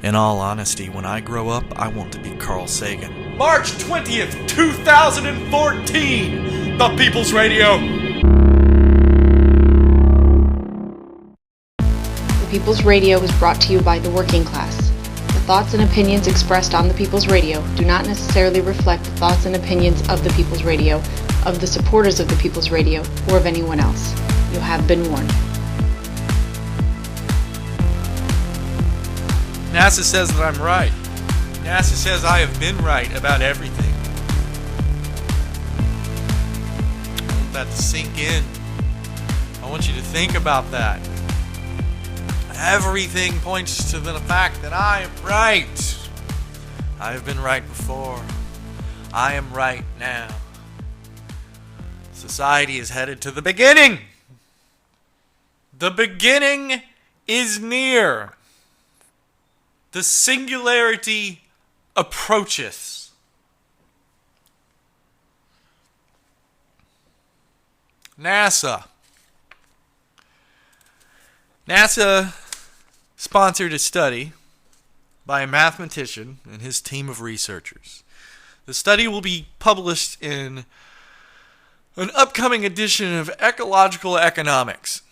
In all honesty, when I grow up, I want to be Carl Sagan. March 20th, 2014, The People's Radio. The People's Radio is brought to you by the working class. The thoughts and opinions expressed on The People's Radio do not necessarily reflect the thoughts and opinions of The People's Radio, of the supporters of The People's Radio, or of anyone else. You have been warned. NASA says that I'm right. NASA says I have been right about everything. I want that to sink in. I want you to think about that. Everything points to the fact that I am right. I have been right before. I am right now. Society is headed to the beginning. The beginning is near. The singularity approacheth. NASA sponsored a study by a mathematician and his team of researchers. The study will be published in an upcoming edition of Ecological Economics.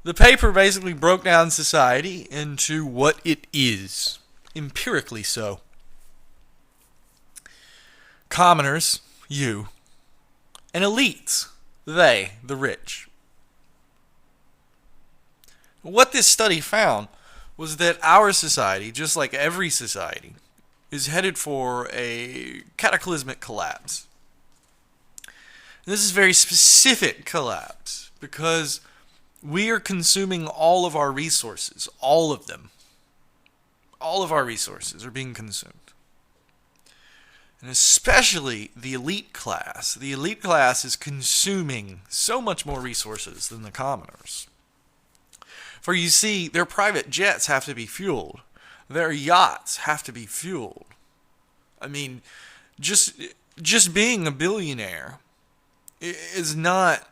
The paper basically broke down society into what it is, empirically so. Commoners, you, and elites, they, the rich. What this study found was that our society, just like every society, is headed for a cataclysmic collapse. And this is a very specific collapse because we are consuming all of our resources, all of them. All of our resources are being consumed. And especially the elite class. The elite class is consuming so much more resources than the commoners. For you see, their private jets have to be fueled. Their yachts have to be fueled. I mean, just being a billionaire is not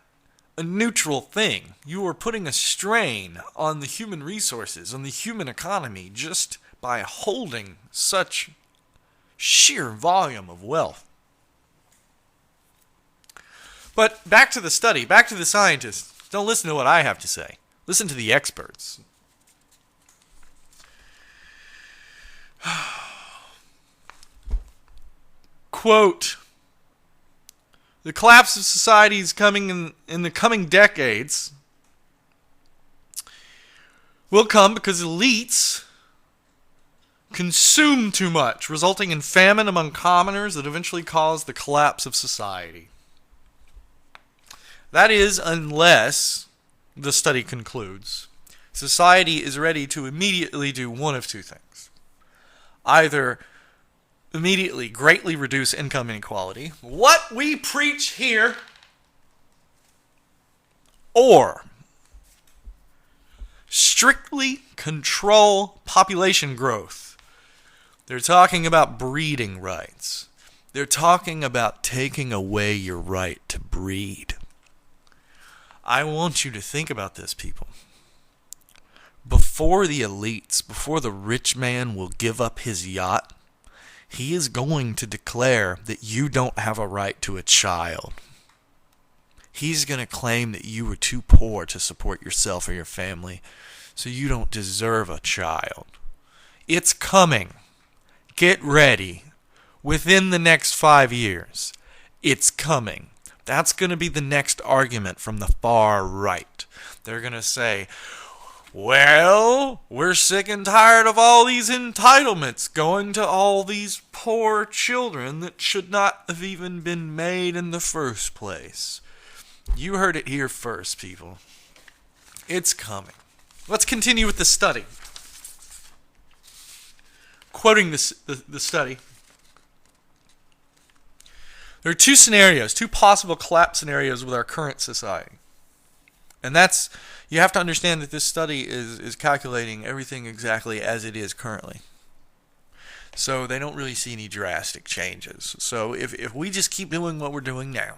a neutral thing. You are putting a strain on the human resources, on the human economy, just by holding such sheer volume of wealth. But back to the study, back to the scientists. Don't listen to what I have to say. Listen to the experts. Quote, the collapse of society is coming in the coming decades will come because elites consume too much, resulting in famine among commoners that eventually cause the collapse of society. That is, unless, the study concludes, society is ready to immediately do one of two things. Either immediately greatly reduce income inequality, what we preach here, or strictly control population growth. They're talking about breeding rights. They're talking about taking away your right to breed. I want you to think about this, people. Before the elites, before the rich man will give up his yacht, he is going to declare that you don't have a right to a child. He's going to claim that you were too poor to support yourself or your family, so you don't deserve a child. It's coming. Get ready. Within the next 5 years, it's coming. That's going to be the next argument from the far right. They're going to say, well, we're sick and tired of all these entitlements going to all these poor children that should not have even been made in the first place. You heard it here first, people. It's coming. Let's continue with the study. Quoting the study. There are two scenarios, two possible collapse scenarios with our current society. And that's, you have to understand that this study is calculating everything exactly as it is currently. So they don't really see any drastic changes. So if we just keep doing what we're doing now,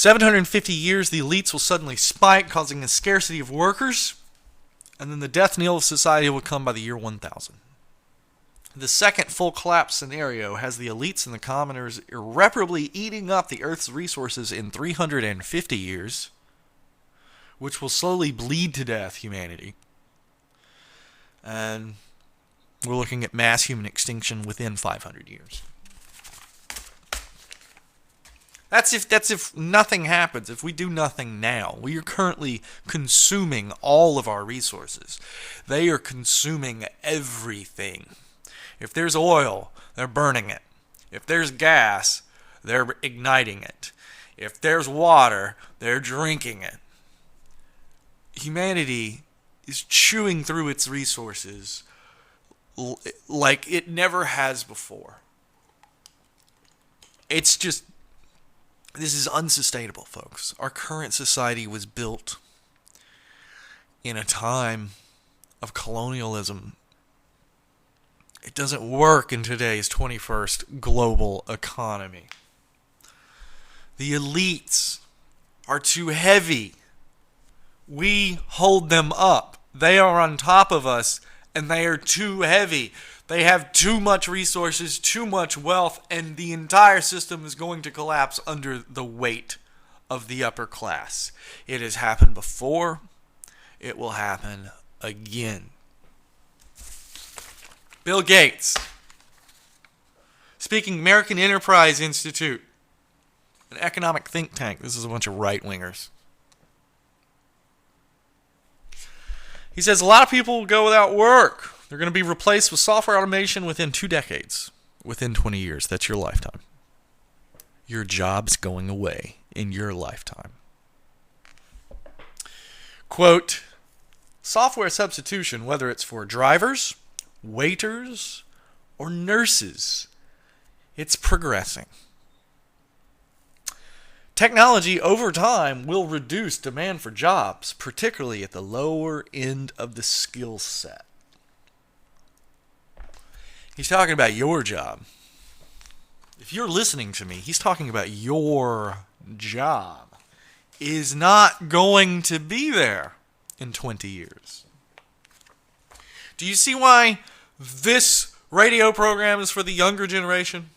750 years, the elites will suddenly spike, causing a scarcity of workers, and then the death knell of society will come by the year 1000. The second full collapse scenario has the elites and the commoners irreparably eating up the Earth's resources in 350 years, which will slowly bleed to death humanity. And we're looking at mass human extinction within 500 years. That's if nothing happens, if we do nothing now. We are currently consuming all of our resources. They are consuming everything. If there's oil, they're burning it. If there's gas, they're igniting it. If there's water, they're drinking it. Humanity is chewing through its resources like it never has before. It's just... This is unsustainable, folks. Our current society was built in a time of colonialism. It doesn't work in today's 21st global economy. The elites are too heavy. We hold them up. They are on top of us, and they are too heavy. They have too much resources, too much wealth, and the entire system is going to collapse under the weight of the upper class. It has happened before. It will happen again. Bill Gates, speaking American Enterprise Institute, an economic think tank. This is a bunch of right-wingers. He says a lot of people will go without work. They're going to be replaced with software automation within 2 decades. Within 20 years. That's your lifetime. Your job's going away in your lifetime. Quote, software substitution, whether it's for drivers, waiters, or nurses, it's progressing. Technology over time will reduce demand for jobs, particularly at the lower end of the skill set. He's talking about your job. If you're listening to me, he's talking about your job is not going to be there in 20 years. Do you see why this radio program is for the younger generation?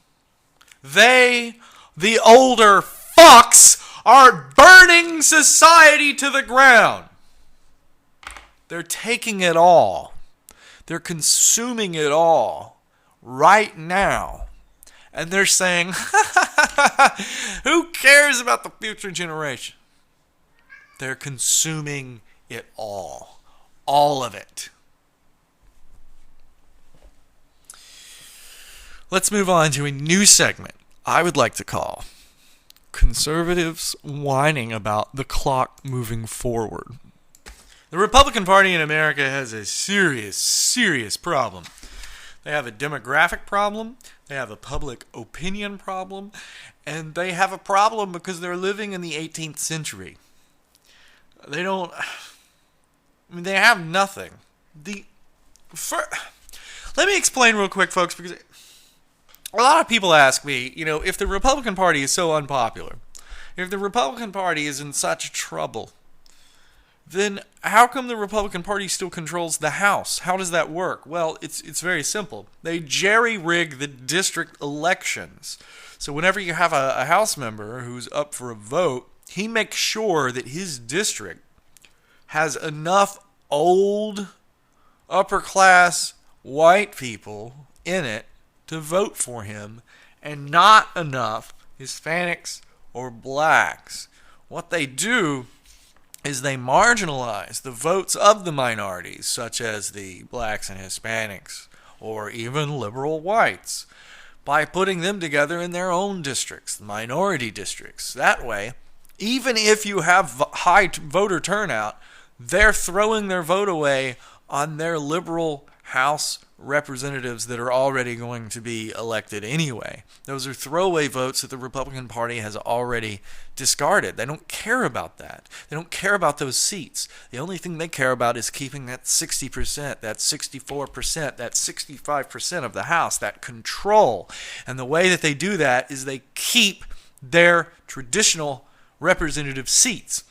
They, the older fucks, are burning society to the ground. They're taking it all. They're consuming it all right now. And they're saying, who cares about the future generation? They're consuming it all. All of it. Let's move on to a new segment I would like to call Conservatives Whining About the Clock Moving Forward. The Republican Party in America has a serious problem. They have a demographic problem, they have a public opinion problem, and they have a problem because they're living in the 18th century. They have nothing. Let me explain real quick, folks, because a lot of people ask me, if the Republican Party is so unpopular, if the Republican Party is in such trouble, then how come the Republican Party still controls the House? How does that work? Well, it's very simple. They jerry-rig the district elections. So whenever you have a House member who's up for a vote, he makes sure that his district has enough old, upper-class white people in it to vote for him, and not enough Hispanics or blacks. What they do is they marginalize the votes of the minorities, such as the blacks and Hispanics, or even liberal whites, by putting them together in their own districts, the minority districts. That way, even if you have high voter turnout, they're throwing their vote away on their liberal House representatives that are already going to be elected anyway. Those are throwaway votes that the Republican Party has already discarded. They don't care about that. They don't care about those seats. The only thing they care about is keeping that 60%, that 64%, that 65% of the House, that control. And the way that they do that is they keep their traditional representative seats.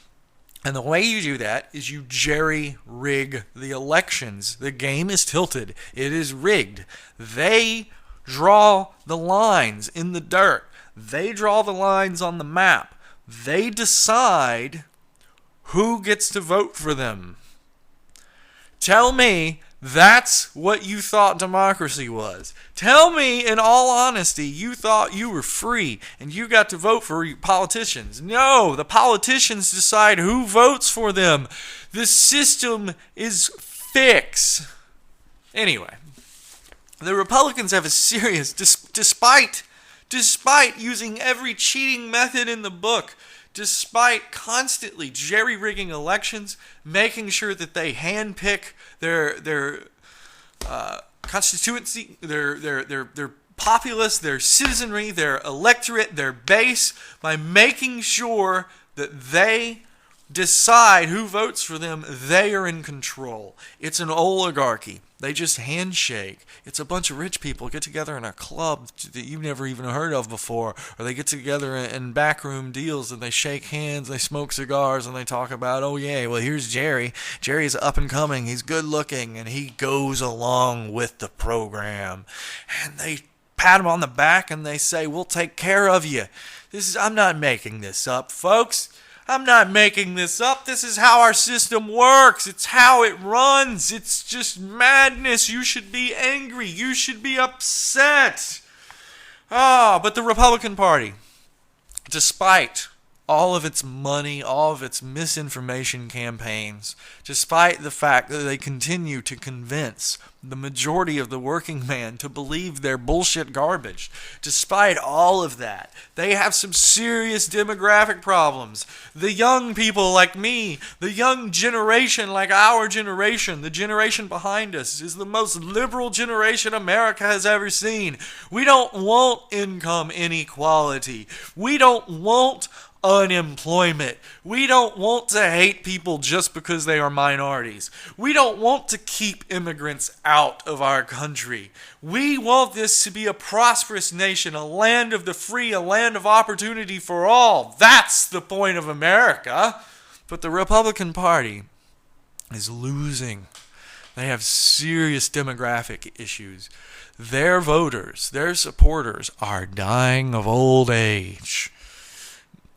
And the way you do that is you jerry-rig the elections. The game is tilted. It is rigged. They draw the lines in the dirt. They draw the lines on the map. They decide who gets to vote for them. Tell me that's what you thought democracy was. Tell me, in all honesty, you thought you were free and you got to vote for politicians. No, the politicians decide who votes for them. The system is fixed. Anyway, the Republicans have a serious, despite using every cheating method in the book, despite constantly jerry-rigging elections, making sure that they handpick their constituency, their populace, their citizenry, their electorate, their base, by making sure that they decide who votes for them, they are in control. It's an oligarchy. They just handshake. It's a bunch of rich people get together in a club that you've never even heard of before, or they get together in backroom deals and they shake hands, they smoke cigars, and they talk about, oh yeah, well here's Jerry. Jerry's up and coming, he's good looking, and he goes along with the program. And they pat him on the back and they say, we'll take care of you. I'm not making this up, folks. I'm not making this up. This is how our system works. It's how it runs. It's just madness. You should be angry. You should be upset. But the Republican Party, despite all of its money, all of its misinformation campaigns, despite the fact that they continue to convince the majority of the working man to believe their bullshit garbage, despite all of that, they have some serious demographic problems. The young people like me, the young generation like our generation, the generation behind us, is the most liberal generation America has ever seen. We don't want income inequality. We don't want unemployment. We don't want to hate people just because they are minorities. We don't want to keep immigrants out of our country. We want this to be a prosperous nation, a land of the free, a land of opportunity for all. That's the point of America. But the Republican Party is losing. They have serious demographic issues. Their voters, their supporters, are dying of old age.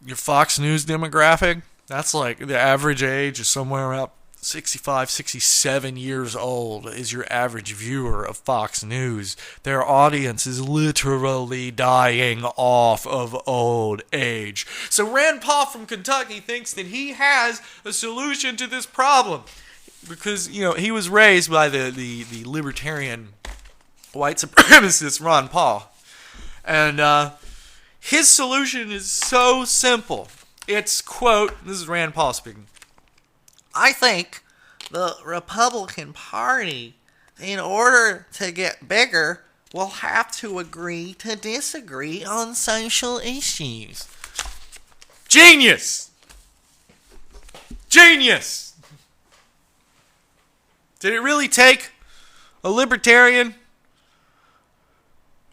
Your Fox News demographic, that's like the average age is somewhere around 65, 67 years old is your average viewer of Fox News. Their audience is literally dying off of old age. So Rand Paul from Kentucky thinks that he has a solution to this problem because, he was raised by the libertarian white supremacist Ron Paul. And his solution is so simple. It's, quote, this is Rand Paul speaking, I think the Republican Party, in order to get bigger, will have to agree to disagree on social issues. Genius! Genius! Did it really take a libertarian?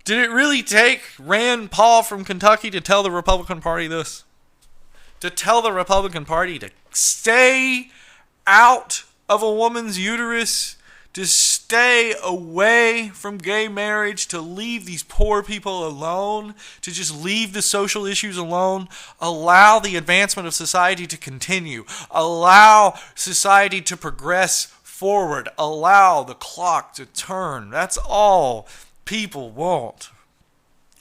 Did it really take Rand Paul from Kentucky to tell the Republican Party this? To tell the Republican Party to stay out of a woman's uterus, to stay away from gay marriage, to leave these poor people alone, to just leave the social issues alone, allow the advancement of society to continue, allow society to progress forward, allow the clock to turn. That's all people want.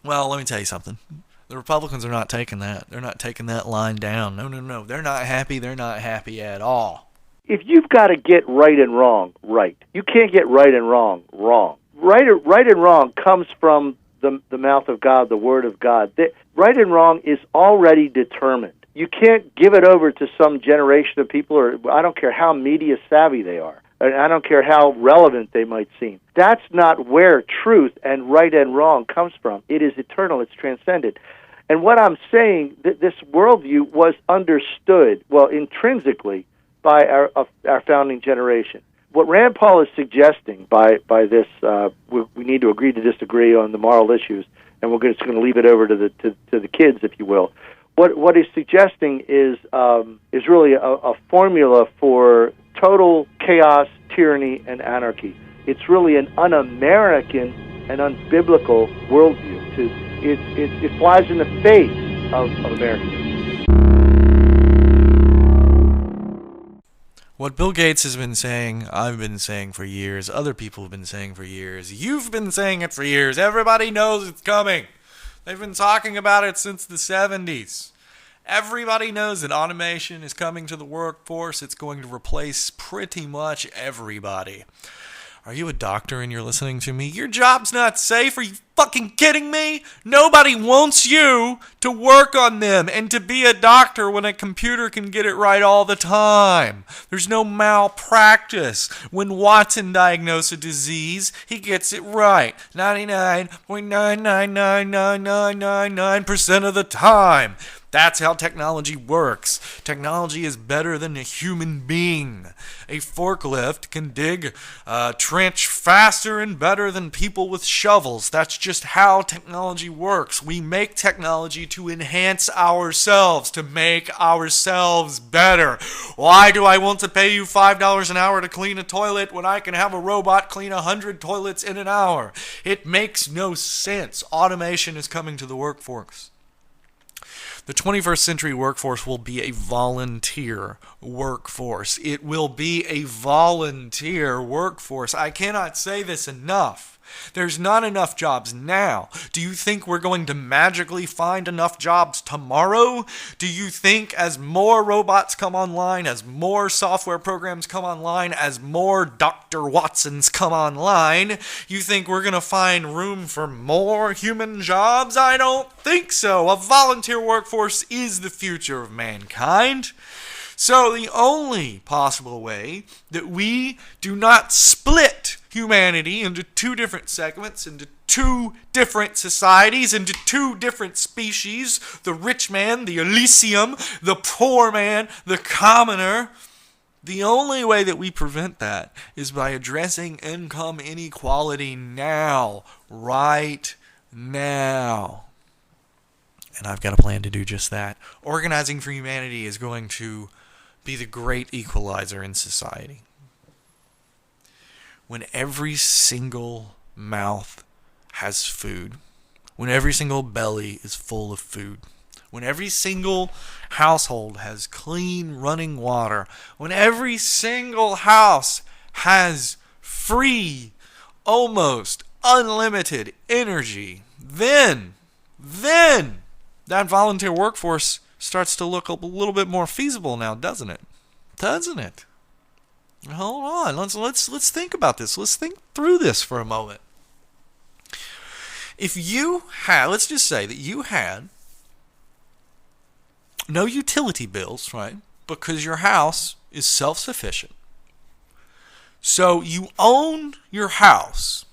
Well, let me tell you something. The Republicans are not taking that. They're not taking that line down. No. They're not happy. They're not happy at all. If you've got to get right and wrong right, you can't get right and wrong wrong. Right and wrong comes from the mouth of God, the Word of God. Right and wrong is already determined. You can't give it over to some generation of people, or I don't care how media savvy they are. I don't care how relevant they might seem. That's not where truth and right and wrong comes from. It is eternal. It's transcendent. And what I'm saying, this worldview was understood, well, intrinsically, by our founding generation. What Rand Paul is suggesting by this, we need to agree to disagree on the moral issues, and we're just going to leave it over to the kids, if you will. what he's suggesting is really a formula for total chaos, tyranny, and anarchy. It's really an un-American and unbiblical worldview. It flies in the face of Americans. What Bill Gates has been saying, I've been saying for years, other people have been saying for years, you've been saying it for years, everybody knows it's coming. They've been talking about it since the 70s. Everybody knows that automation is coming to the workforce. It's going to replace pretty much everybody. Are you a doctor and you're listening to me? Your job's not safe. Are you fucking kidding me? Nobody wants you to work on them and to be a doctor when a computer can get it right all the time. There's no malpractice. When Watson diagnoses a disease, he gets it right 99.9999999% of the time. That's how technology works. Technology is better than a human being. A forklift can dig a trench faster and better than people with shovels. That's just how technology works. We make technology to enhance ourselves, to make ourselves better. Why do I want to pay you $5 an hour to clean a toilet when I can have a robot clean 100 toilets in an hour? It makes no sense. Automation is coming to the workforce. The 21st century workforce will be a volunteer workforce. It will be a volunteer workforce. I cannot say this enough. There's not enough jobs now. Do you think we're going to magically find enough jobs tomorrow? Do you think as more robots come online, as more software programs come online, as more Dr. Watsons come online, you think we're going to find room for more human jobs? I don't think so. A volunteer workforce is the future of mankind. So the only possible way that we do not split humanity into two different segments, into two different societies, into two different species, the rich man, the Elysium, the poor man, the commoner, the only way that we prevent that is by addressing income inequality now, right now. And I've got a plan to do just that. Organizing for Humanity is going to be the great equalizer in society. When every single mouth has food, when every single belly is full of food, when every single household has clean running water, when every single house has free, almost unlimited energy, then that volunteer workforce starts to look a little bit more feasible now, doesn't it? Doesn't it? Hold on. Let's think about this. Let's think through this for a moment. If you had, let's just say that you had no utility bills, right? Because your house is self-sufficient. So you own your house.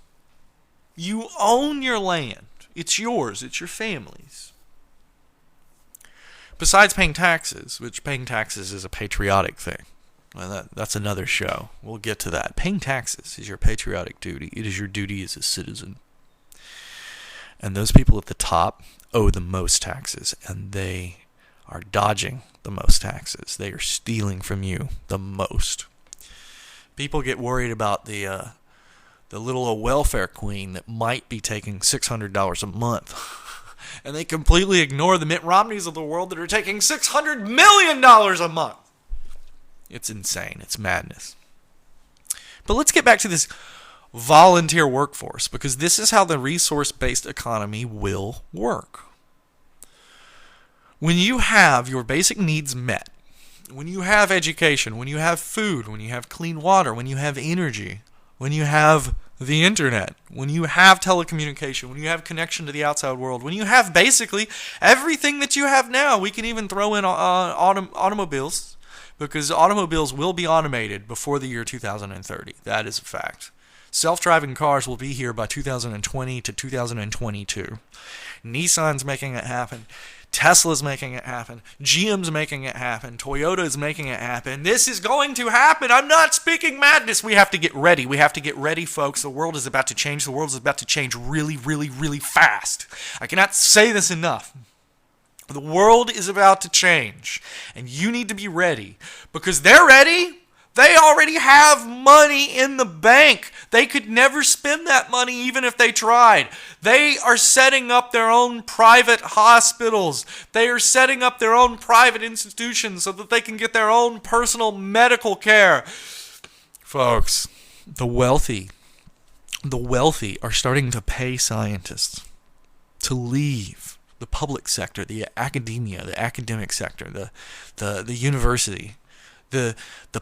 You own your land. It's yours. It's your family's. Besides paying taxes, which paying taxes is a patriotic thing. Well, that's another show. We'll get to that. Paying taxes is your patriotic duty. It is your duty as a citizen. And those people at the top owe the most taxes, and they are dodging the most taxes. They are stealing from you the most. People get worried about the little welfare queen that might be taking $600 a month. And they completely ignore the Mitt Romneys of the world that are taking $600 million a month. It's insane. It's madness. But let's get back to this volunteer workforce, because this is how the resource-based economy will work. When you have your basic needs met, when you have education, when you have food, when you have clean water, when you have energy, when you have the internet, when you have telecommunication, when you have connection to the outside world, when you have basically everything that you have now, we can even throw in automobiles, because automobiles will be automated before the year 2030. That is a fact. Self-driving cars will be here by 2020 to 2022. Nissan's making it happen. Tesla's making it happen. GM's making it happen. Toyota's making it happen. This is going to happen. I'm not speaking madness. We have to get ready. We have to get ready, folks. The world is about to change. The world is about to change really, really, really fast. I cannot say this enough. The world is about to change, and you need to be ready, because they're ready. They already have money in the bank. They could never spend that money even if they tried. They are setting up their own private hospitals. They are setting up their own private institutions so that they can get their own personal medical care. Folks, the wealthy are starting to pay scientists to leave the public sector, the academia, the academic sector, the university, the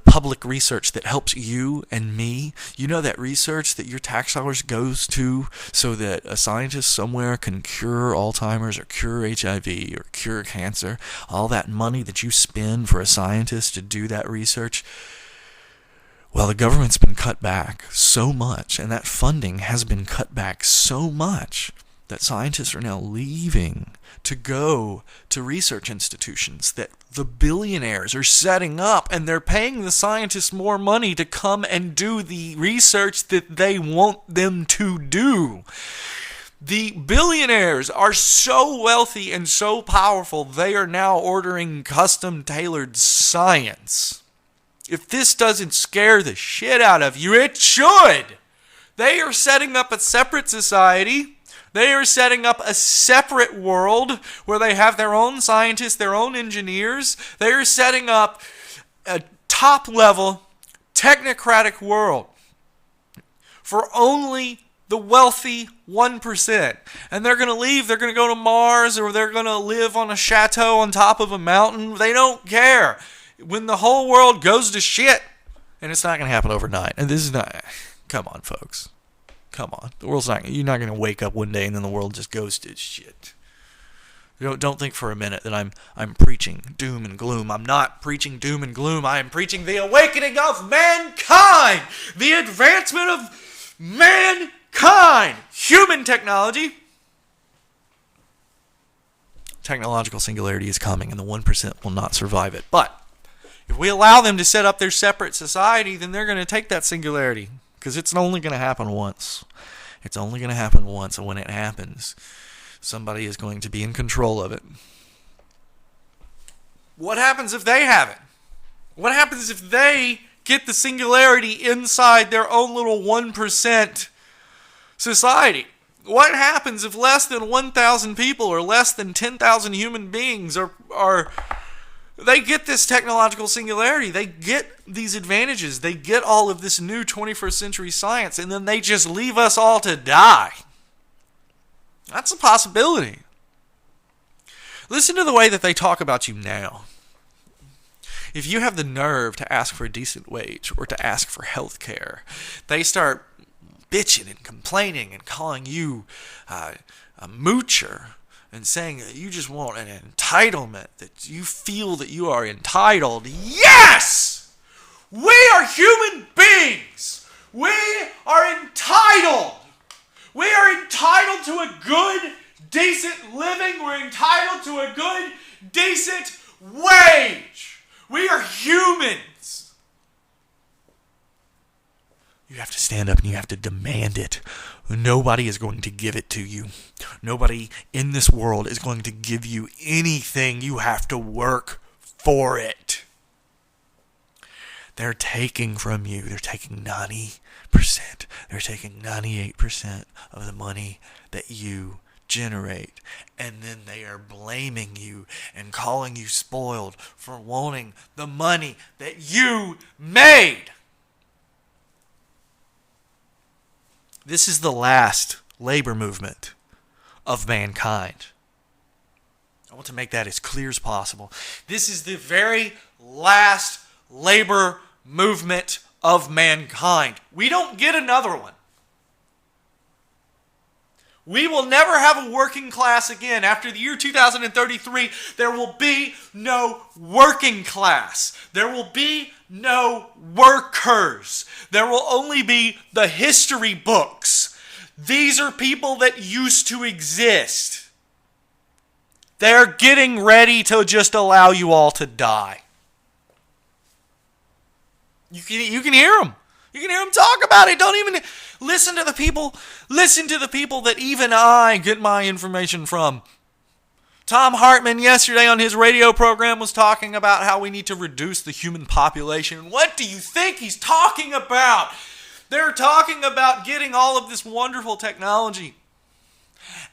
public research that helps you and me. You know, that research that your tax dollars goes to so that a scientist somewhere can cure Alzheimer's or cure HIV or cure cancer. All that money that you spend for a scientist to do that research. Well, the government's been cut back so much, and that funding has been cut back so much that scientists are now leaving to go to research institutions that the billionaires are setting up, and they're paying the scientists more money to come and do the research that they want them to do. The billionaires are so wealthy and so powerful, they are now ordering custom-tailored science. If this doesn't scare the shit out of you, it should! They are setting up a separate society. They are setting up a separate world where they have their own scientists, their own engineers. They are setting up a top-level technocratic world for only the wealthy 1%. And they're going to leave. They're going to go to Mars, or they're going to live on a chateau on top of a mountain. They don't care. When the whole world goes to shit, and it's not going to happen overnight. And this is not... Come on, folks. Come on. The world's not... You're not going to wake up one day and then the world just goes to shit. Don't think for a minute that I'm preaching doom and gloom. I'm not preaching doom and gloom. I am preaching the awakening of mankind. The advancement of mankind. Human technology. Technological singularity is coming, and the 1% will not survive it. But if we allow them to set up their separate society, then they're going to take that singularity. Because it's only going to happen once. It's only going to happen once, and when it happens, somebody is going to be in control of it. What happens if they have it? What happens if they get the singularity inside their own little 1% society? What happens if less than 1,000 people or less than 10,000 human beings they get this technological singularity, they get these advantages, they get all of this new 21st century science, and then they just leave us all to die? That's a possibility. Listen to the way that they talk about you now. If you have the nerve to ask for a decent wage or to ask for health care, they start bitching and complaining and calling you a moocher, and saying that you just want an entitlement, that you feel that you are entitled. Yes! We are human beings! We are entitled! We are entitled to a good, decent living. We're entitled to a good, decent wage. We are humans. You have to stand up and you have to demand it. Nobody is going to give it to you. Nobody in this world is going to give you anything. You have to work for it. They're taking from you. They're taking 90%. They're taking 98% of the money that you generate. And then they are blaming you and calling you spoiled for wanting the money that you made. This is the last labor movement of mankind. I want to make that as clear as possible. This is the very last labor movement of mankind. We don't get another one. We will never have a working class again. After the year 2033, there will be no working class. There will be no workers. There will only be the history books. These are people that used to exist. They're getting ready to just allow you all to die. You can hear them. You can hear them talk about it. Don't even listen to the people. Listen to the people that even I get my information from. Tom Hartman yesterday on his radio program was talking about how we need to reduce the human population. What do you think he's talking about? They're talking about getting all of this wonderful technology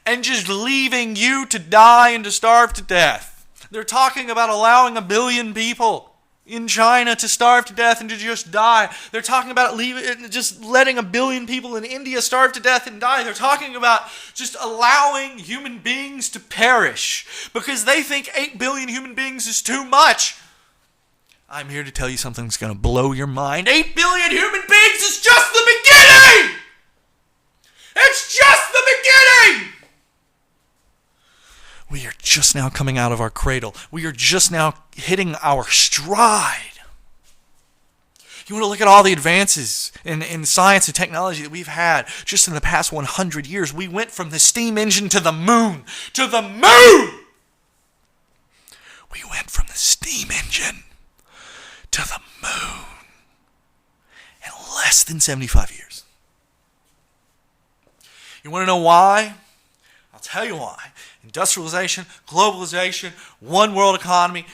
and just leaving you to die and to starve to death. They're talking about allowing 1 billion people in China to starve to death and to just die. They're talking about just letting 1 billion people in India starve to death and die. They're talking about just allowing human beings to perish because they think 8 billion human beings is too much. I'm here to tell you something that's going to blow your mind. 8 billion human beings is just the beginning! It's just the beginning! We are just now coming out of our cradle. We are just now hitting our stride. You want to look at all the advances in science and technology that we've had just in the past 100 years. We went from the steam engine to the moon. To the moon! We went from the steam engine to the moon in less than 75 years. You want to know why? I'll tell you why. Industrialization, globalization, one world economy,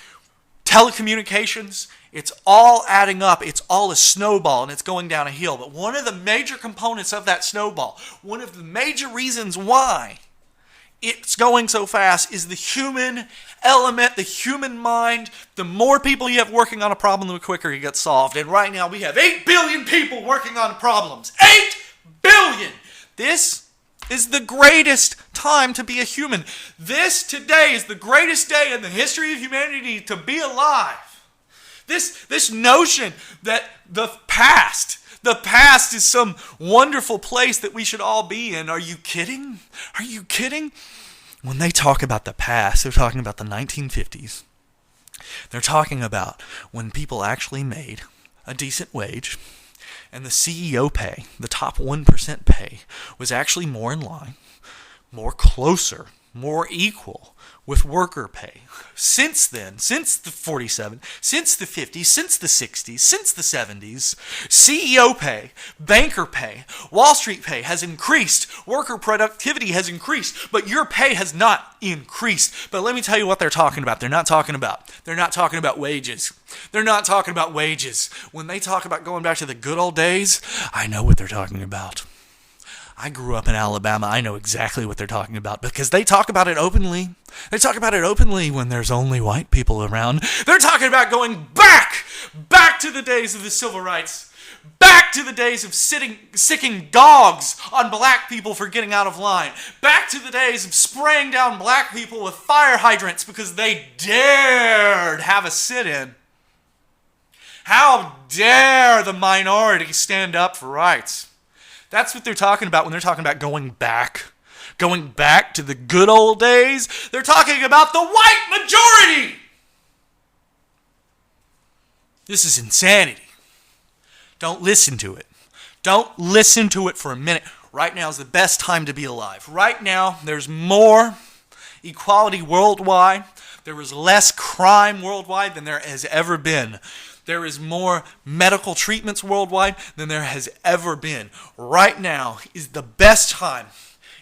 telecommunications, it's all adding up. It's all a snowball and it's going down a hill. But one of the major components of that snowball, one of the major reasons why it's going so fast is the human element, the human mind. The more people you have working on a problem, the quicker it gets solved. And right now we have 8 billion people working on problems. 8 billion! This is the greatest time to be a human. This today is the greatest day in the history of humanity to be alive. This notion that the past is some wonderful place that we should all be in. Are you kidding? Are you kidding? When they talk about the past, they're talking about the 1950s. They're talking about when people actually made a decent wage and the CEO pay, the top 1% pay, was actually more in line, more closer, more equal with worker pay. Since then, since the 47, since the 50s, since the 60s, since the 70s, CEO pay, banker pay, Wall Street pay has increased, worker productivity has increased, but your pay has not increased. But let me tell you what they're talking about. They're not talking about wages. They're not talking about wages. When they talk about going back to the good old days, I know what they're talking about. I grew up in Alabama. I know exactly what they're talking about because they talk about it openly. They talk about it openly when there's only white people around. They're talking about going back to the days of the civil rights, back to the days of sicking dogs on black people for getting out of line, back to the days of spraying down black people with fire hydrants because they dared have a sit-in. How dare the minority stand up for rights? That's what they're talking about when they're talking about going back to the good old days. They're talking about the white majority. This is insanity. Don't listen to it. Don't listen to it for a minute. Right now is the best time to be alive. Right now, there's more equality worldwide. There is less crime worldwide than there has ever been. There is more medical treatments worldwide than there has ever been. Right now is the best time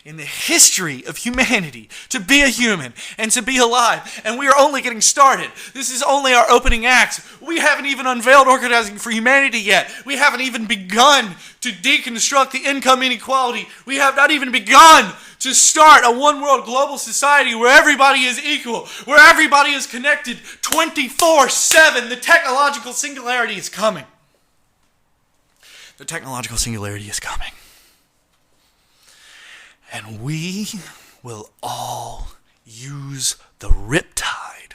in the history of humanity to be a human and to be alive. And we are only getting started. This is only our opening act. We haven't even unveiled Organizing for Humanity yet. We haven't even begun to deconstruct the income inequality. We have not even begun to start a one-world global society where everybody is equal, where everybody is connected 24/7. The technological singularity is coming. The technological singularity is coming. And we will all use the riptide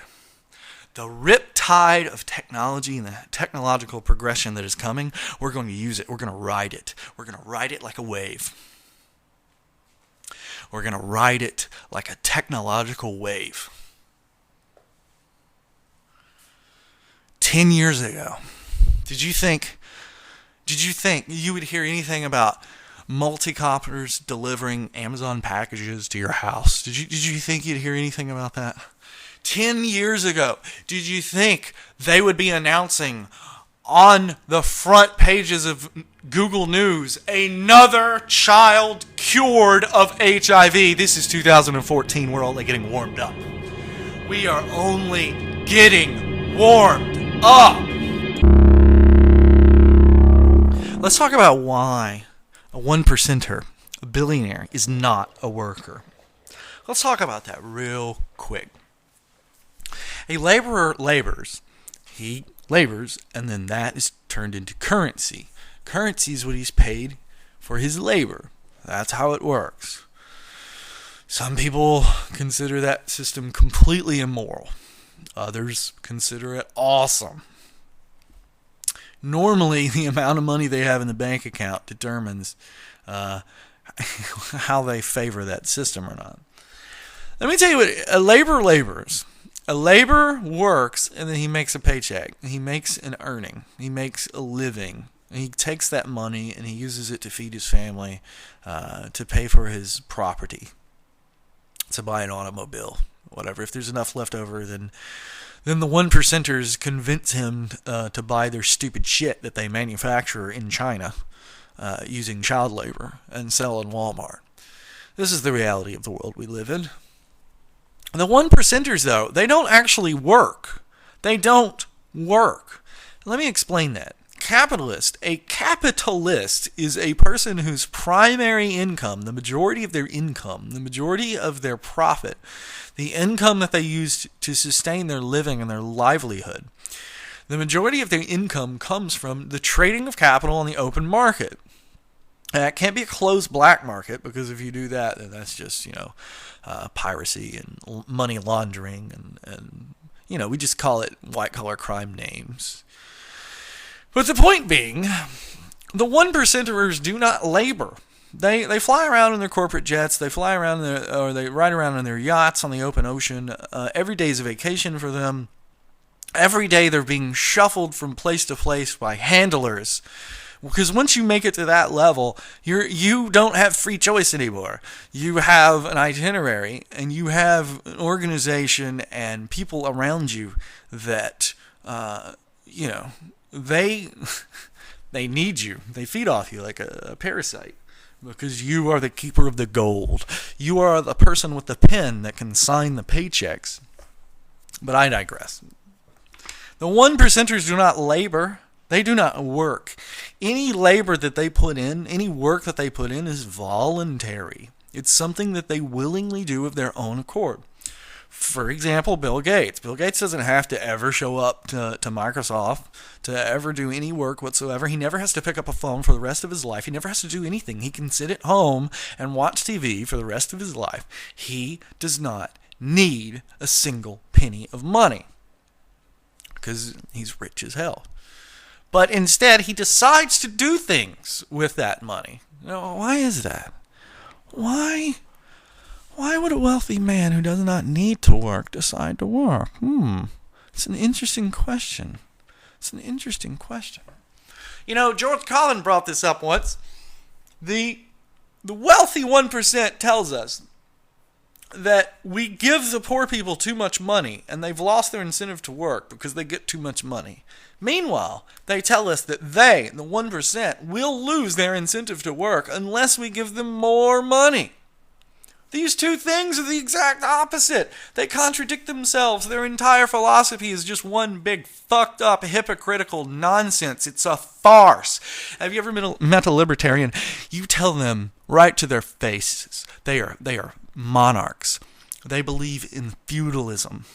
of technology and the technological progression that is coming. We're going to use it. We're going to ride it. We're going to ride it like a wave. We're going to ride it like a technological wave. 10 years ago, did you think you would hear anything about multicopters delivering Amazon packages to your house? Did you think you'd hear anything about that? 10 years ago, did you think they would be announcing on the front pages of Google News, another child cured of HIV? This is 2014. We're only getting warmed up. We are only getting warmed up. Let's talk about why a 1%er, a billionaire, is not a worker. Let's talk about that real quick. A laborer labors. He labors, and then that is turned into currency. Currency is what he's paid for his labor. That's how it works. Some people consider that system completely immoral. Others consider it awesome. Normally, the amount of money they have in the bank account determines how they favor that system or not. Let me tell you what, a laborer labors. A laborer works, and then he makes a paycheck. He makes an earning. He makes a living. And he takes that money and he uses it to feed his family, to pay for his property, to buy an automobile, whatever. If there's enough left over, then the 1%ers convince him to buy their stupid shit that they manufacture in China using child labor and sell in Walmart. This is the reality of the world we live in. The 1%ers, though, they don't actually work. They don't work. Let me explain that. A capitalist is a person whose primary income, the majority of their income, the majority of their profit, the income that they use to sustain their living and their livelihood, the majority of their income comes from the trading of capital on the open market. It can't be a closed black market, because if you do that, then that's just, piracy and money laundering, and we just call it white-collar crime names. But the point being, the 1%ers do not labor. They fly around in their corporate jets. They fly around they ride around in their yachts on the open ocean. Every day is a vacation for them. Every day they're being shuffled from place to place by handlers. Because once you make it to that level, you don't have free choice anymore. You have an itinerary, and you have an organization and people around you that, they need you. They feed off you like a parasite, because you are the keeper of the gold. You are the person with the pen that can sign the paychecks. But I digress. The 1%ers do not labor. They do not work. Any labor that they put in, any work that they put in, is voluntary. It's something that they willingly do of their own accord. For example, Bill Gates. Bill Gates doesn't have to ever show up to Microsoft to ever do any work whatsoever. He never has to pick up a phone for the rest of his life. He never has to do anything. He can sit at home and watch TV for the rest of his life. He does not need a single penny of money, because he's rich as hell. But instead, he decides to do things with that money. Why is that? Why would a wealthy man who does not need to work decide to work? It's an interesting question. George Carlin brought this up once. The wealthy 1% tells us that we give the poor people too much money, and they've lost their incentive to work because they get too much money. Meanwhile, they tell us that they, the 1%, will lose their incentive to work unless we give them more money. These two things are the exact opposite. They contradict themselves. Their entire philosophy is just one big fucked up hypocritical nonsense. It's a farce. Have you ever met a libertarian? You tell them right to their faces. They are monarchs. They believe in feudalism.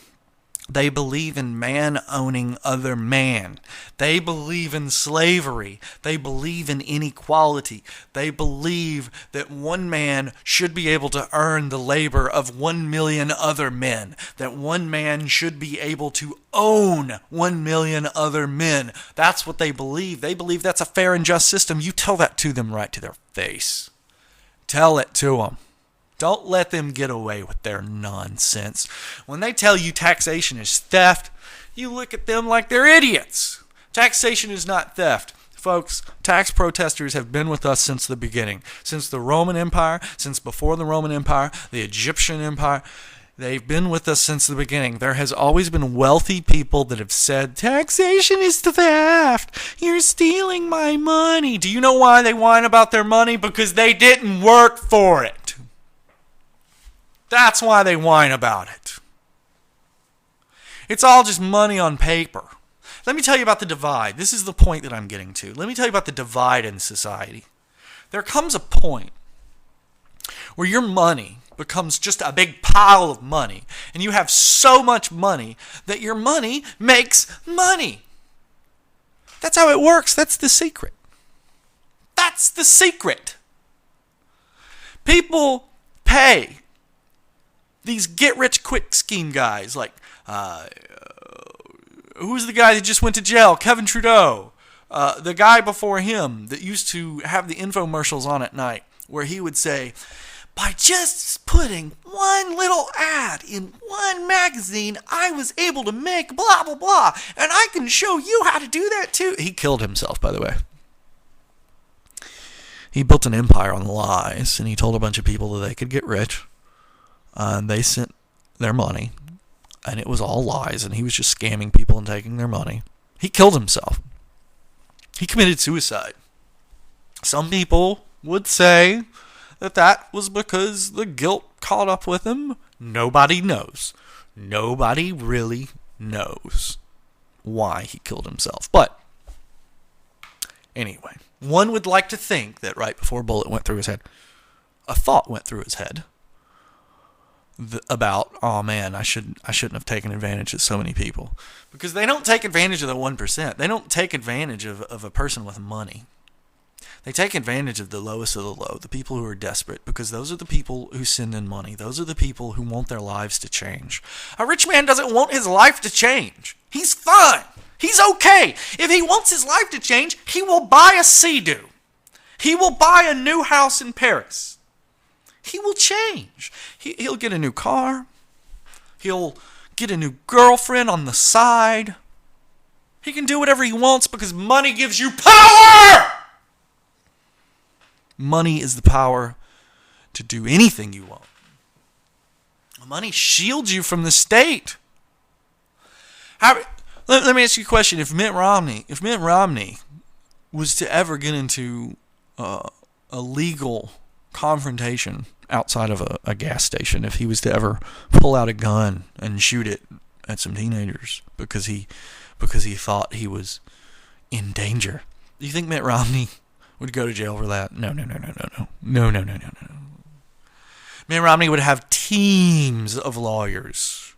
They believe in man owning other man. They believe in slavery. They believe in inequality. They believe that one man should be able to earn the labor of 1 million other men. That one man should be able to own 1 million other men. That's what they believe. They believe that's a fair and just system. You tell that to them right to their face. Tell it to them. Don't let them get away with their nonsense. When they tell you taxation is theft, you look at them like they're idiots. Taxation is not theft. Folks, tax protesters have been with us since the beginning. Since the Roman Empire, since before the Roman Empire, the Egyptian Empire. They've been with us since the beginning. There has always been wealthy people that have said, taxation is theft. You're stealing my money. Do you know why they whine about their money? Because they didn't work for it. That's why they whine about it. It's all just money on paper. Let me tell you about the divide. This is the point that I'm getting to. Let me tell you about the divide in society. There comes a point where your money becomes just a big pile of money, and you have so much money that your money makes money. That's how it works. That's the secret. That's the secret. People pay these get-rich-quick scheme guys like, who's the guy that just went to jail? Kevin Trudeau. The guy before him that used to have the infomercials on at night where he would say, by just putting one little ad in one magazine, I was able to make blah, blah, blah, and I can show you how to do that too. He killed himself, by the way. He built an empire on lies, and he told a bunch of people that they could get rich. They sent their money, and it was all lies, and he was just scamming people and taking their money. He killed himself. He committed suicide. Some people would say that was because the guilt caught up with him. Nobody knows. Nobody really knows why he killed himself. But anyway, one would like to think that right before a bullet went through his head, a thought went through his head about, oh man, I shouldn't have taken advantage of so many people. Because they don't take advantage of the 1%. They don't take advantage of a person with money. They take advantage of the lowest of the low, the people who are desperate, because those are the people who send in money. Those are the people who want their lives to change. A rich man doesn't want his life to change. He's fine. He's okay. If he wants his life to change, he will buy a Sea-Doo. He will buy a new house in Paris. He will change. He'll get a new car. He'll get a new girlfriend on the side. He can do whatever he wants because money gives you power! Money is the power to do anything you want. Money shields you from the state. Let me ask you a question. If Mitt Romney was to ever get into a legal confrontation outside of a gas station, if he was to ever pull out a gun and shoot it at some teenagers because he thought he was in danger, do you think Mitt Romney would go to jail for that? No. Mitt Romney would have teams of lawyers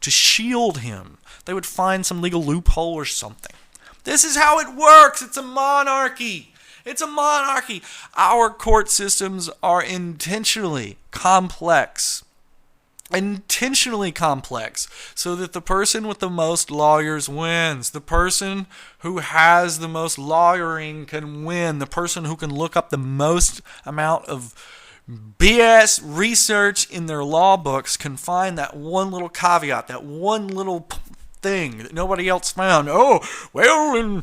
to shield him. They would find some legal loophole or something. This is how it works. It's a monarchy. It's a monarchy. Our court systems are intentionally complex. Intentionally complex, so that the person with the most lawyers wins. The person who has the most lawyering can win. The person who can look up the most amount of BS research in their law books can find that one little caveat, that one little thing that nobody else found. Oh, well, in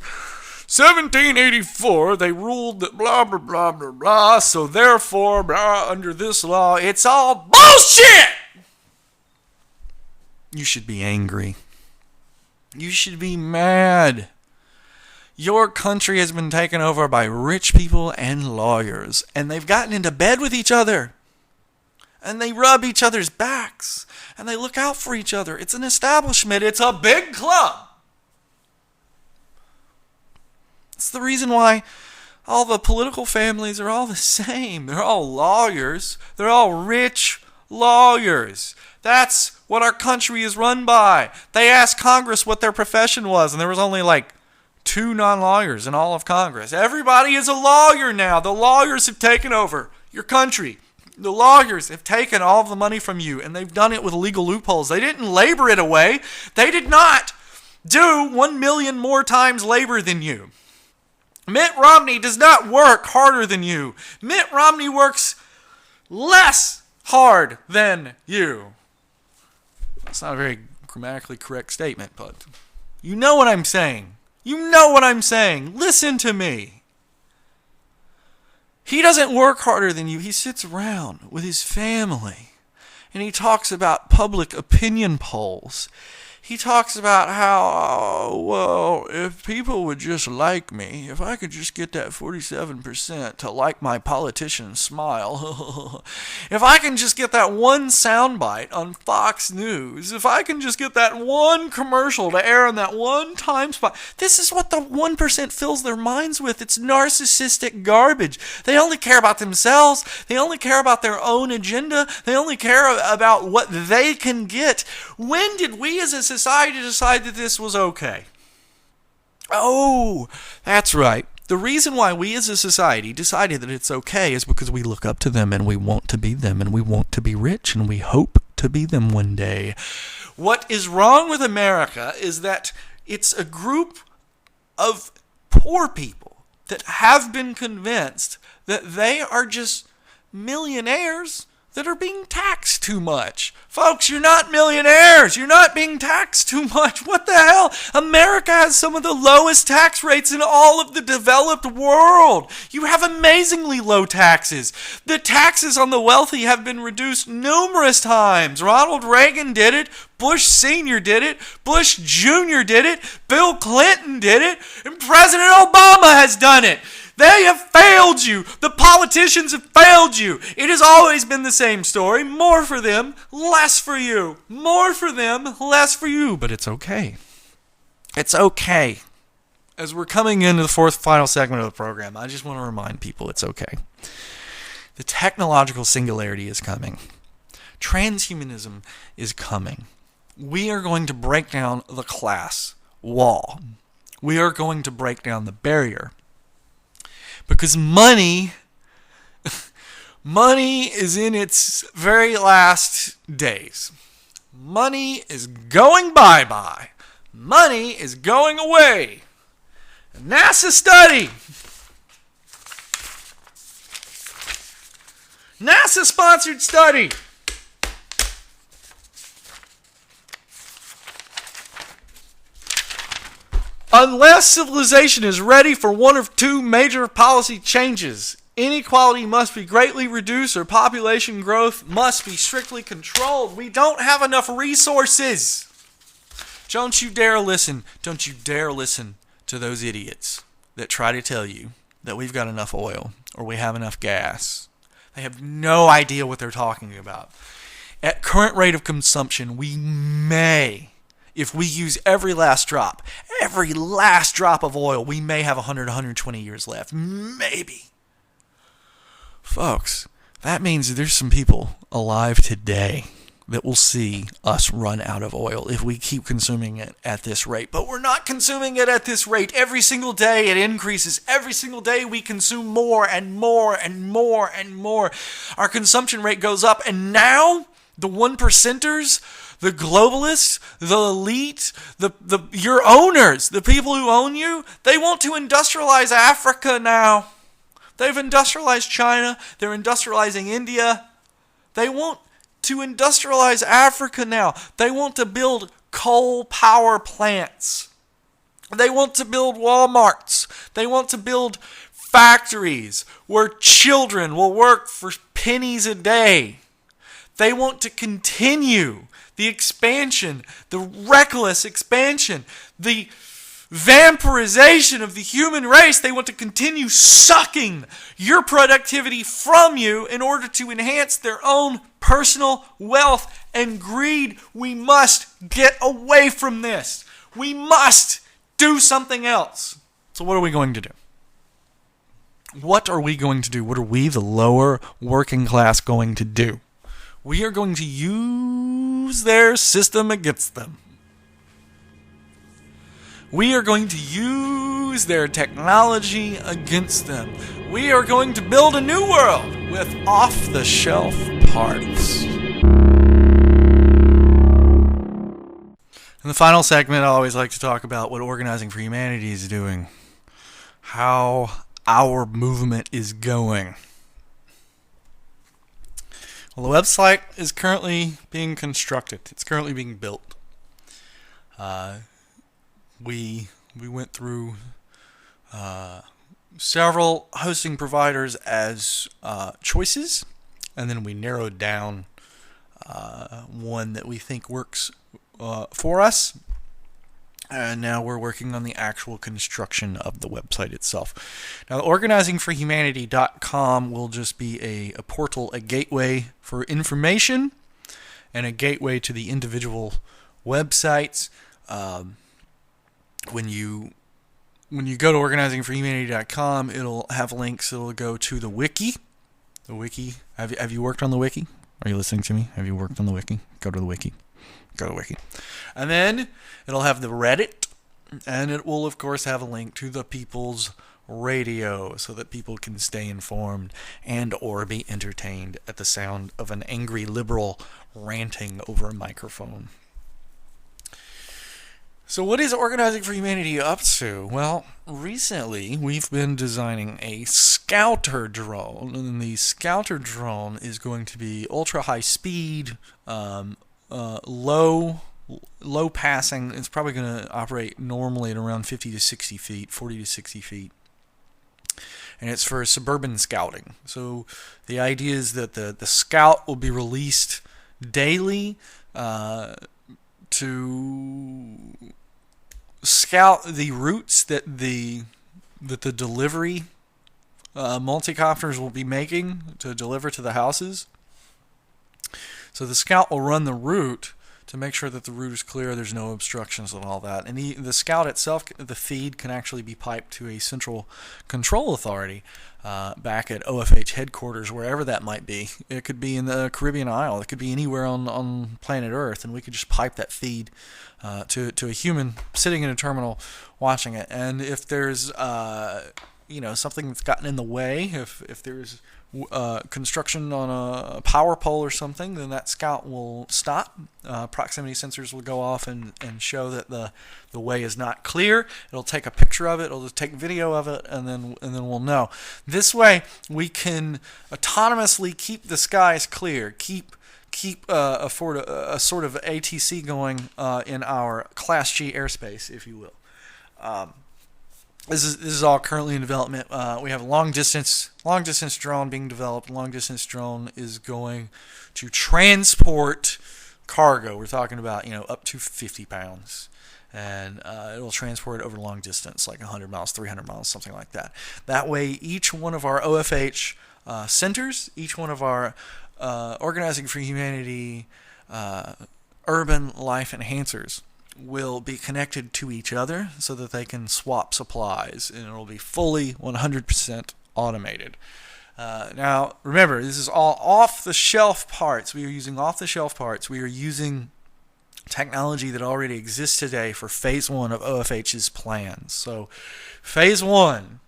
1784 they ruled that blah, blah, blah, blah, blah, so therefore, blah, under this law, it's all bullshit! You should be angry. You should be mad. Your country has been taken over by rich people and lawyers, and they've gotten into bed with each other. And they rub each other's backs, and they look out for each other. It's an establishment. It's a big club. It's the reason why all the political families are all the same. They're all lawyers. They're all rich lawyers. That's what our country is run by. They asked Congress what their profession was, and there was only like 2 non-lawyers in all of Congress. Everybody is a lawyer now. The lawyers have taken over your country. The lawyers have taken all of the money from you, and they've done it with legal loopholes. They didn't labor it away. They did not do 1 million more times labor than you. Mitt Romney does not work harder than you. Mitt Romney works less hard than you. That's not a very grammatically correct statement, but you know what I'm saying. You know what I'm saying. Listen to me. He doesn't work harder than you. He sits around with his family and he talks about public opinion polls. he talks about how, oh, well, if people would just like me, if I could just get that 47% to like my politician smile, if I can just get that one soundbite on Fox News, if I can just get that one commercial to air in that one time spot, this is what the 1% fills their minds with. It's narcissistic garbage. They only care about themselves. They only care about their own agenda. They only care about what they can get. When did we as a society decide that this was okay? Oh, that's right. The reason why we as a society decided that it's okay is because we look up to them and we want to be them and we want to be rich and we hope to be them one day. What is wrong with America is that it's a group of poor people that have been convinced that they are just millionaires that are being taxed too much. Folks, you're not millionaires. You're not being taxed too much. What the hell? America has some of the lowest tax rates in all of the developed world. You have amazingly low taxes. The taxes on the wealthy have been reduced numerous times. Ronald Reagan did it. Bush Sr. did it. Bush Jr. did it. Bill Clinton did it. And President Obama has done it. They have failed you. The politicians have failed you. It has always been the same story. More for them, less for you. More for them, less for you. But it's okay. It's okay. As we're coming into the fourth final segment of the program, I just want to remind people it's okay. The technological singularity is coming. Transhumanism is coming. We are going to break down the class wall. We are going to break down the barrier. Because money is in its very last days. Money is going bye-bye. Money is going away. A NASA study. NASA-sponsored study. Unless civilization is ready for one of two major policy changes, inequality must be greatly reduced or population growth must be strictly controlled. We don't have enough resources. Don't you dare listen. Don't you dare listen to those idiots that try to tell you that we've got enough oil or we have enough gas. They have no idea what they're talking about. At current rate of consumption, we may, if we use every last drop of oil, we may have 100, 120 years left. Maybe. Folks, that means there's some people alive today that will see us run out of oil if we keep consuming it at this rate. But we're not consuming it at this rate. Every single day it increases. Every single day we consume more and more and more and more. Our consumption rate goes up. And now the 1%ers, the globalists, the elite, your owners, the people who own you, they want to industrialize Africa now. They've industrialized China. They're industrializing India. They want to industrialize Africa now. They want to build coal power plants. They want to build Walmarts. They want to build factories where children will work for pennies a day. They want to continue the expansion, the reckless expansion, the vampirization of the human race. They want to continue sucking your productivity from you in order to enhance their own personal wealth and greed. We must get away from this. We must do something else. So what are we going to do? What are we going to do? What are we, the lower working class, going to do? We are going to use their system against them. We are going to use their technology against them. We are going to build a new world with off-the-shelf parts. In the final segment, I always like to talk about what Organizing for Humanity is doing. How our movement is going. Well, the website is currently being constructed. It's currently being built. We went through several hosting providers as choices, and then we narrowed down one that we think works for us. And now we're working on the actual construction of the website itself. Now, organizingforhumanity.com will just be a portal, a gateway for information, and a gateway to the individual websites. When you go to organizingforhumanity.com, it'll have links. It'll go to the wiki. The wiki. Have you worked on the wiki? Are you listening to me? Have you worked on the wiki? Go to the wiki. Go to wiki. And then it'll have the Reddit, and it will, of course, have a link to the People's Radio so that people can stay informed and or be entertained at the sound of an angry liberal ranting over a microphone. So what is Organizing for Humanity up to? Well, recently we've been designing a scouter drone, and the scouter drone is going to be ultra high speed, low passing. It's probably going to operate normally at around 50 to 60 feet, 40 to 60 feet. And it's for suburban scouting. So the idea is that the scout will be released daily to scout the routes that the delivery multicopters will be making to deliver to the houses. So the scout will run the route to make sure that the route is clear, there's no obstructions and all that. And the scout itself, the feed can actually be piped to a central control authority back at OFH headquarters, wherever that might be. It could be in the Caribbean Isle. It could be anywhere on planet Earth, and we could just pipe that feed to a human sitting in a terminal watching it. And if there's something that's gotten in the way, if there's construction on a power pole or something, then that scout will stop. Proximity sensors will go off and show that the way is not clear. It'll take a picture of it. It'll just take video of it, and then we'll know. This way, we can autonomously keep the skies clear. Keep a sort of ATC going in our Class G airspace, if you will. This is all currently in development. We have a long distance drone being developed. Long distance drone is going to transport cargo. We're talking about up to 50 pounds, and it will transport over long distance, like 100 miles, 300 miles, something like that. That way, each one of our OFH centers, each one of our Organizing for Humanity urban life enhancers will be connected to each other so that they can swap supplies, and it will be fully 100% automated. Now, remember, this is all off-the-shelf parts. We are using off-the-shelf parts. We are using technology that already exists today for Phase 1 of OFH's plans. So, Phase 1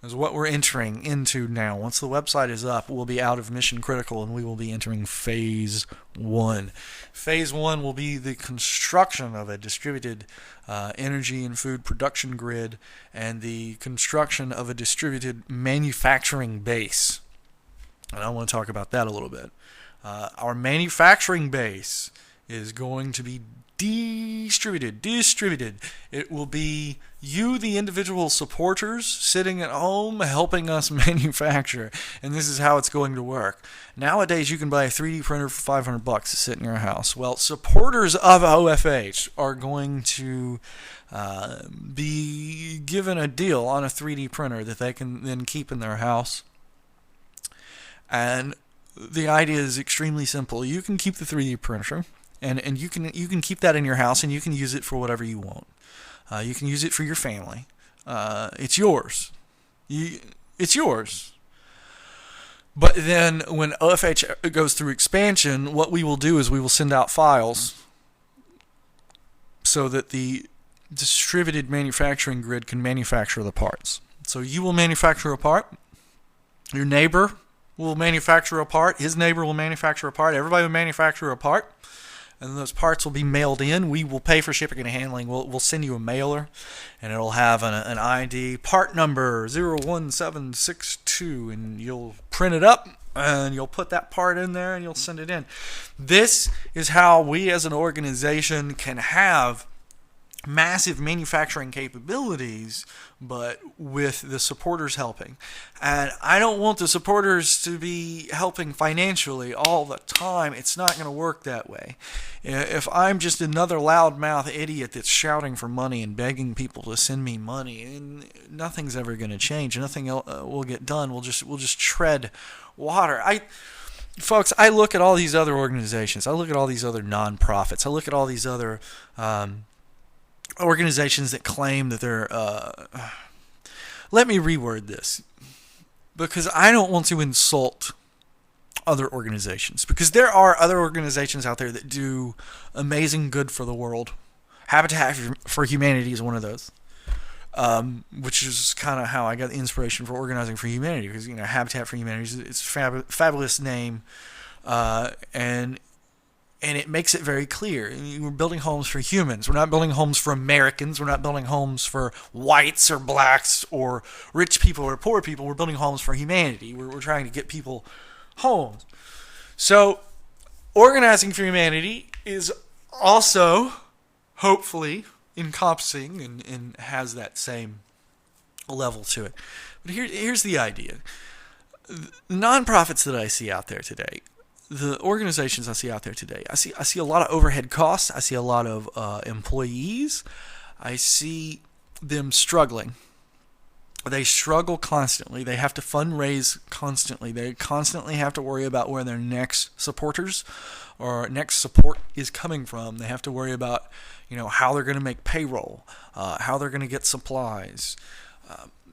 is what we're entering into now. Once the website is up, we'll be out of mission critical, and we will be entering Phase 1. Phase 1 will be the construction of a distributed energy and food production grid and the construction of a distributed manufacturing base. And I want to talk about that a little bit. Our manufacturing base is going to be distributed. It will be you, the individual supporters, sitting at home helping us manufacture, and this is how it's going to work. Nowadays, you can buy a 3D printer for $500 to sit in your house. Well, supporters of OFH are going to be given a deal on a 3D printer that they can then keep in their house. And the idea is extremely simple. You can keep the 3D printer, and you can keep that in your house, and you can use it for whatever you want. You can use it for your family. It's yours. It's yours. But then when OFH goes through expansion, what we will do is we will send out files so that the distributed manufacturing grid can manufacture the parts. So you will manufacture a part. Your neighbor will manufacture a part. His neighbor will manufacture a part. Everybody will manufacture a part. And those parts will be mailed in. We will pay for shipping and handling. We'll send you a mailer, and it'll have an ID, part number 01762, and you'll print it up, and you'll put that part in there, and you'll send it in. This is how we as an organization can have massive manufacturing capabilities, but with the supporters helping. And I don't want the supporters to be helping financially all the time. It's not going to work that way. If I'm just another loudmouth idiot that's shouting for money and begging people to send me money, and nothing's ever going to change. Nothing will get done. We'll just tread water. Folks, I look at all these other organizations. I look at all these other nonprofits. I look at all these other organizations that claim that they're... let me reword this, because I don't want to insult other organizations, because there are other organizations out there that do amazing good for the world. Habitat for Humanity is one of those, which is kind of how I got the inspiration for Organizing for Humanity, because Habitat for Humanity is a fabulous name, and it makes it very clear. We're building homes for humans. We're not building homes for Americans. We're not building homes for whites or blacks or rich people or poor people. We're building homes for humanity. We're trying to get people homes. So, Organizing for Humanity is also, hopefully, encompassing and has that same level to it. But here's the idea. The nonprofits that I see out there today, the organizations I see out there today, I see a lot of overhead costs. I see a lot of employees. I see them struggling. They struggle constantly. They have to fundraise constantly. They constantly have to worry about where their next supporters or next support is coming from. They have to worry about, how they're going to make payroll, how they're going to get supplies.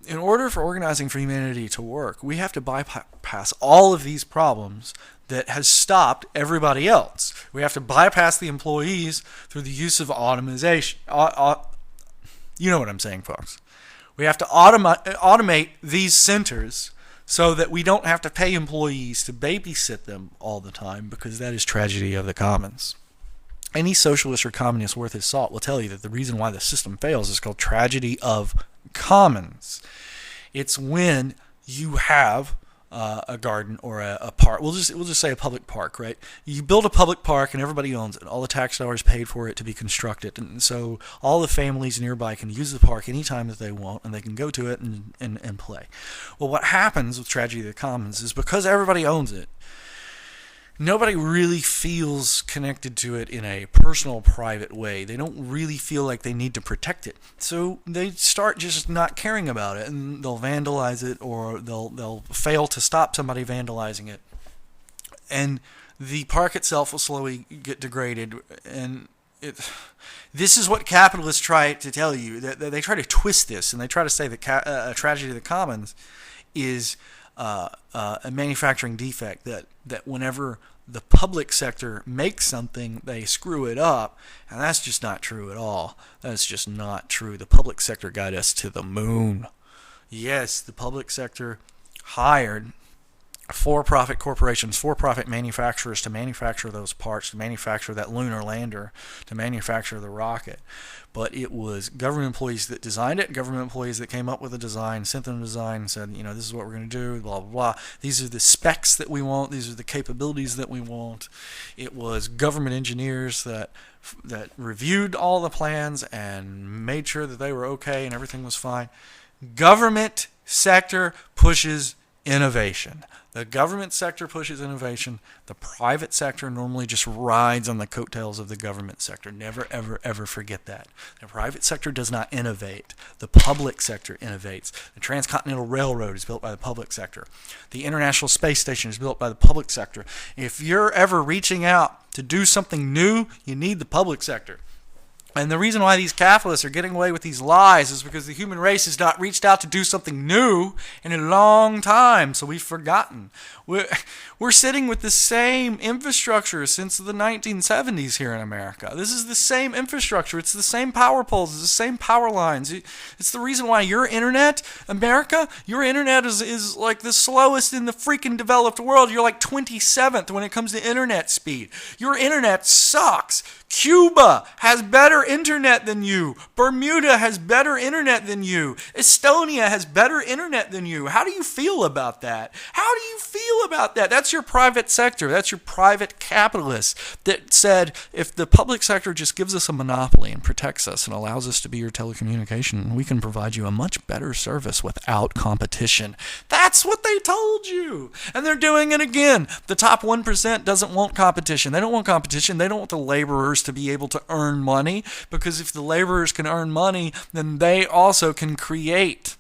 In order for Organizing for Humanity to work, we have to bypass all of these problems that has stopped everybody else. We have to bypass the employees through the use of automation. You know what I'm saying, folks. We have to automate these centers so that we don't have to pay employees to babysit them all the time, because that is tragedy of the commons. Any socialist or communist worth his salt will tell you that the reason why the system fails is called tragedy of commons. It's when you have a garden or a park. We'll just say a public park, right? You build a public park and everybody owns it. All the tax dollars paid for it to be constructed, and so all the families nearby can use the park anytime that they want, and they can go to it and play. Well, what happens with tragedy of the commons is, because everybody owns it, nobody really feels connected to it in a personal, private way. They don't really feel like they need to protect it. So they start just not caring about it, and they'll vandalize it, or they'll fail to stop somebody vandalizing it. And the park itself will slowly get degraded. And this is what capitalists try to tell you. They try to twist this, and they try to say that tragedy of the commons is a manufacturing defect, that whenever the public sector makes something, they screw it up, and that's just not true at all. That's just not true. The public sector got us to the moon. Yes, the public sector hired for-profit corporations, for-profit manufacturers to manufacture those parts, to manufacture that lunar lander, to manufacture the rocket. But it was government employees that designed it, government employees that came up with the design, sent them the design, and said, this is what we're going to do, blah, blah, blah. These are the specs that we want. These are the capabilities that we want. It was government engineers that reviewed all the plans and made sure that they were okay and everything was fine. Government sector pushes innovation. The government sector pushes innovation. The private sector normally just rides on the coattails of the government sector. Never, ever, ever forget that. The private sector does not innovate. The public sector innovates. The Transcontinental Railroad is built by the public sector. The International Space Station is built by the public sector. If you're ever reaching out to do something new, you need the public sector. And the reason why these capitalists are getting away with these lies is because the human race has not reached out to do something new in a long time, so we've forgotten. We're sitting with the same infrastructure since the 1970s here in America. This is the same infrastructure. It's the same power poles. It's the same power lines. It's the reason why your internet, America, your internet is like the slowest in the freaking developed world. You're like 27th when it comes to internet speed. Your internet sucks Cuba has better internet than you. Bermuda has better internet than you. Estonia has better internet than you. How do you feel about that? How do you feel about that? That's your private sector. That's your private capitalists that said, if the public sector just gives us a monopoly and protects us and allows us to be your telecommunication, we can provide you a much better service without competition. That's what they told you. And they're doing it again. The top 1% doesn't want competition. They don't want competition. They don't want the laborers to be able to earn money, because if the laborers can earn money, then they also can create.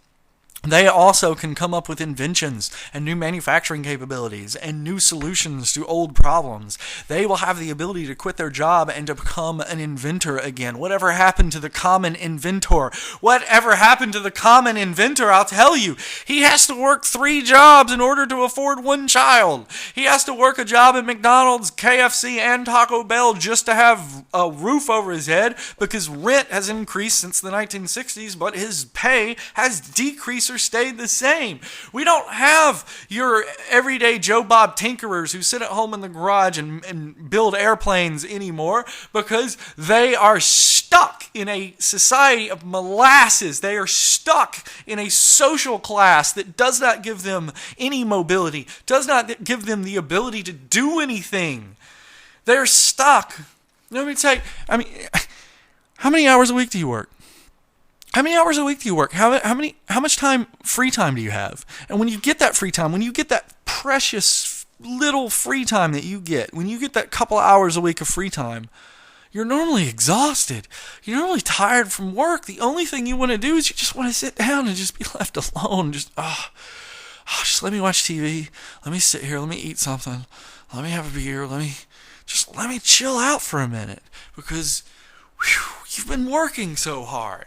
They also can come up with inventions and new manufacturing capabilities and new solutions to old problems. They will have the ability to quit their job and to become an inventor again. Whatever happened to the common inventor? Whatever happened to the common inventor? I'll tell you, he has to work 3 jobs in order to afford 1 child. He has to work a job at McDonald's, KFC, and Taco Bell just to have a roof over his head, because rent has increased since the 1960s, but his pay has decreased or stayed the same. We don't have your everyday Joe Bob tinkerers who sit at home in the garage and build airplanes anymore, because they are stuck in a society of molasses. They are stuck in a social class that does not give them any mobility, does not give them the ability to do anything. They're stuck. Let me tell you, how many hours a week do you work? How many hours a week do you work? How much free time do you have? And when you get that free time, when you get that precious little free time that you get, when you get that couple hours a week of free time, you're normally exhausted. You're normally tired from work. The only thing you want to do is you just want to sit down and just be left alone. Just let me watch TV. Let me sit here. Let me eat something. Let me have a beer. Let me chill out for a minute, because you've been working so hard.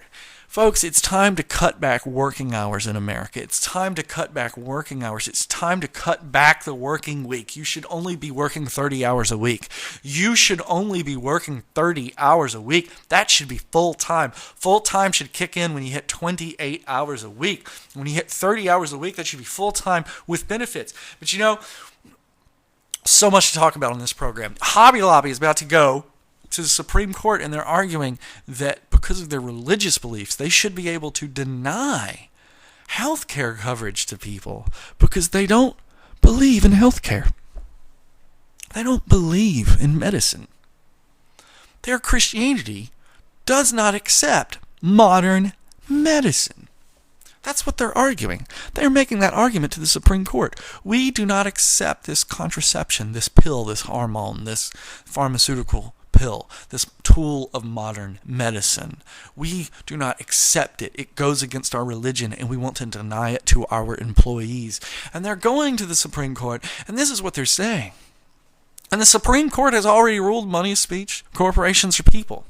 Folks, it's time to cut back working hours in America. It's time to cut back working hours. It's time to cut back the working week. You should only be working 30 hours a week. You should only be working 30 hours a week. That should be full time. Full time should kick in when you hit 28 hours a week. When you hit 30 hours a week, that should be full time with benefits. But so much to talk about on this program. Hobby Lobby is about to go to the Supreme Court, and they're arguing that because of their religious beliefs, they should be able to deny health care coverage to people because they don't believe in health care. They don't believe in medicine. Their Christianity does not accept modern medicine. That's what they're arguing. They're making that argument to the Supreme Court. We do not accept this contraception, this pill, this hormone, this pharmaceutical pill, this tool of modern medicine. We do not accept it. It goes against our religion, and we want to deny it to our employees. And they're going to the Supreme Court, and this is what they're saying. And the Supreme Court has already ruled money is speech, corporations are people.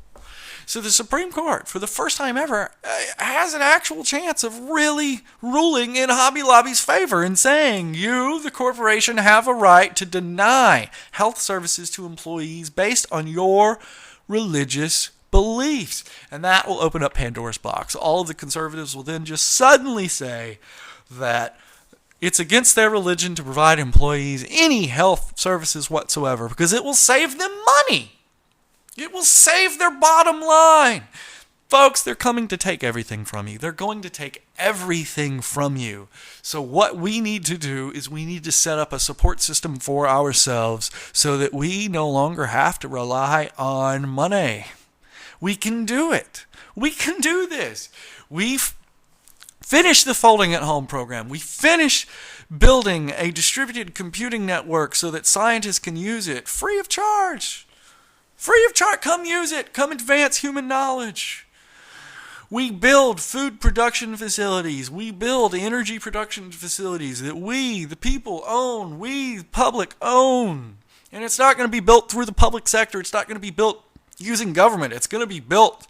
So the Supreme Court, for the first time ever, has an actual chance of really ruling in Hobby Lobby's favor and saying, you, the corporation, have a right to deny health services to employees based on your religious beliefs. And that will open up Pandora's box. All of the conservatives will then just suddenly say that it's against their religion to provide employees any health services whatsoever because it will save them money. It will save their bottom line. Folks, they're coming to take everything from you. They're going to take everything from you. So what we need to do is we need to set up a support system for ourselves so that we no longer have to rely on money. We can do it. We can do this. We've finished the Folding at Home program. We finished building a distributed computing network so that scientists can use it free of charge. Free of charge. Come use it. Come advance human knowledge. We build food production facilities. We build energy production facilities that we, the people, own. We, the public, own. And it's not going to be built through the public sector. It's not going to be built using government. It's going to be built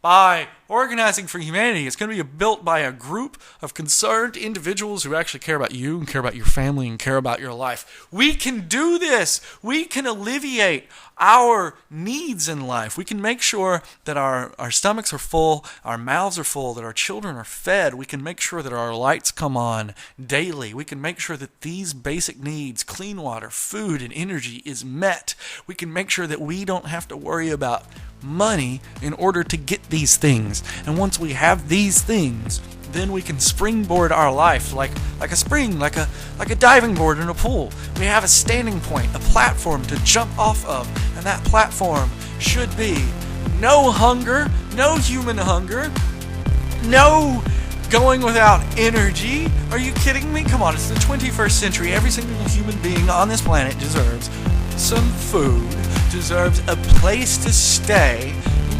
by Organizing for Humanity. It's going to be built by a group of concerned individuals who actually care about you and care about your family and care about your life. We can do this. We can alleviate our needs in life. We can make sure that our stomachs are full, our mouths are full, that our children are fed. We can make sure that our lights come on daily. We can make sure that these basic needs, clean water, food, and energy, is met. We can make sure that we don't have to worry about money in order to get these things. And once we have these things, then we can springboard our life like a spring, like a diving board in a pool. We have a standing point, a platform to jump off of, and that platform should be no hunger, no human hunger, no going without energy. Are you kidding me? Come on, it's the 21st century. Every single human being on this planet deserves some food, deserves a place to stay,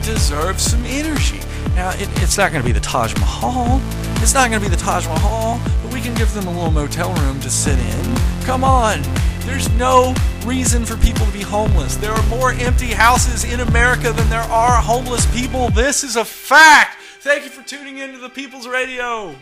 deserves some energy. Now, it's not going to be the Taj Mahal. It's not going to be the Taj Mahal, but we can give them a little motel room to sit in. Come on. There's no reason for people to be homeless. There are more empty houses in America than there are homeless people. This is a fact. Thank you for tuning in to the People's Radio.